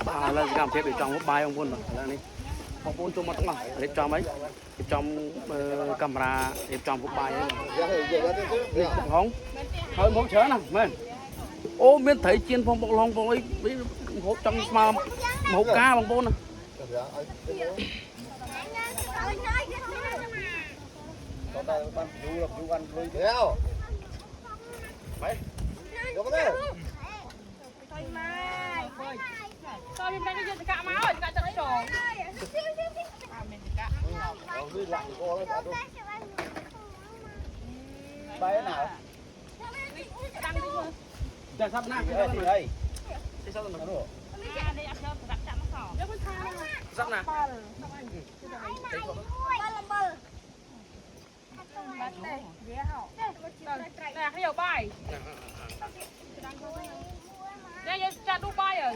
bà là làm phép để trong hộp bài ông quân là này ông quân chung một tấm bằng để trong ấy để trong camera để trong hộp bài ấy không hơi hỗ trợ nè mình ô mình thấy trên phòng bọc lòng phòng ấy hộp trong mà hộp cá bằng bốn nè con ta ban du ăn vui theo mấy được không đấy thôi mai thôi mình đang đi chơi cạ máu rồi cạ chặt trổ mình cạ vui lặng cô đấy bạn bay nào đang đi thôi giờ sắp nè đây thì sao mà đây ăn chơi đặt chạm nó sỏ sắp nè nè cái dầu bài đây cha đu bài rồi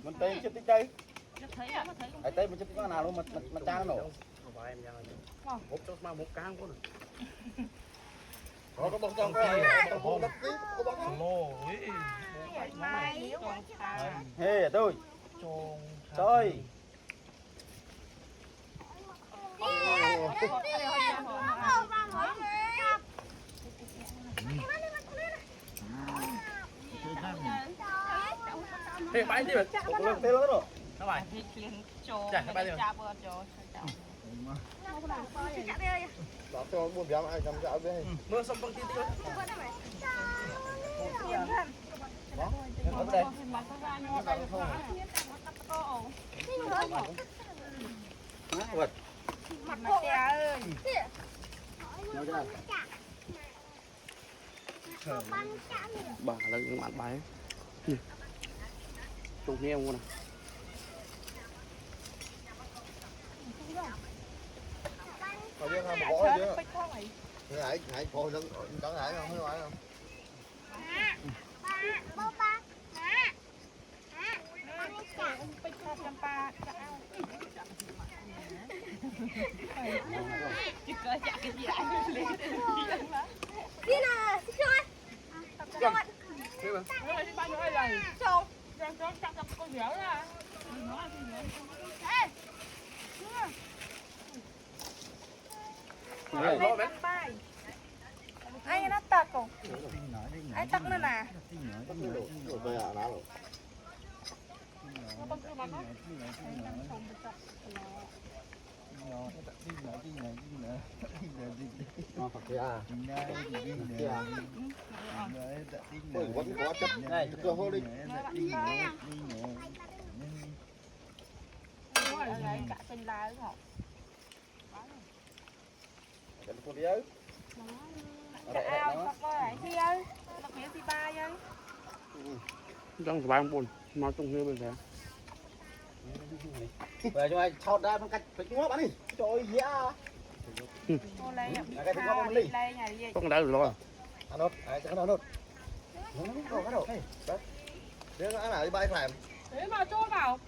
mình tên chụp tích đây thấy ai tên mình chụp cái nào luôn mà trang nổ hộp cho mà hộp cá không có có bông trong cái có bông đất tí có bông lô hê tôi trời Hey, bay đi vậy. lên thế luôn rồi. Các bạn. Chạy bay đi. Đó cho buồn béo ai chăm dạo đây. Mưa xong băng tí tí. Đó. Ở đây. Vật. Mặt cô ơi. Nói ra. Bà là những bạn bài. Trùng heo nè. Có riêng hai một gõ chứ. Hãy phô đừng chẳng hãy không thấy phải không? Ai nó tật không? Ai tật nữa nè. Về ở đó rồi. Vẫn có chấp này cơ hội đi. Cả trên lá nữa. Cái con đi ơi. Ao tật ơi, đi ơi. Tật miếng gì ba ơi. Trong ba buồn, nó trùng heo bên đây. Về cho anh chọt ra bằng cách phải ngó bạn đi. Trời ơi, yeah. Cô lấy Cái thứ ngó đi. Không đã được rồi. Ăn nốt, ai sẽ ăn nốt. Nó bắt đầu. Đấy. Đấy nó ăn nào đi bay phải. Thế mà trôi vào.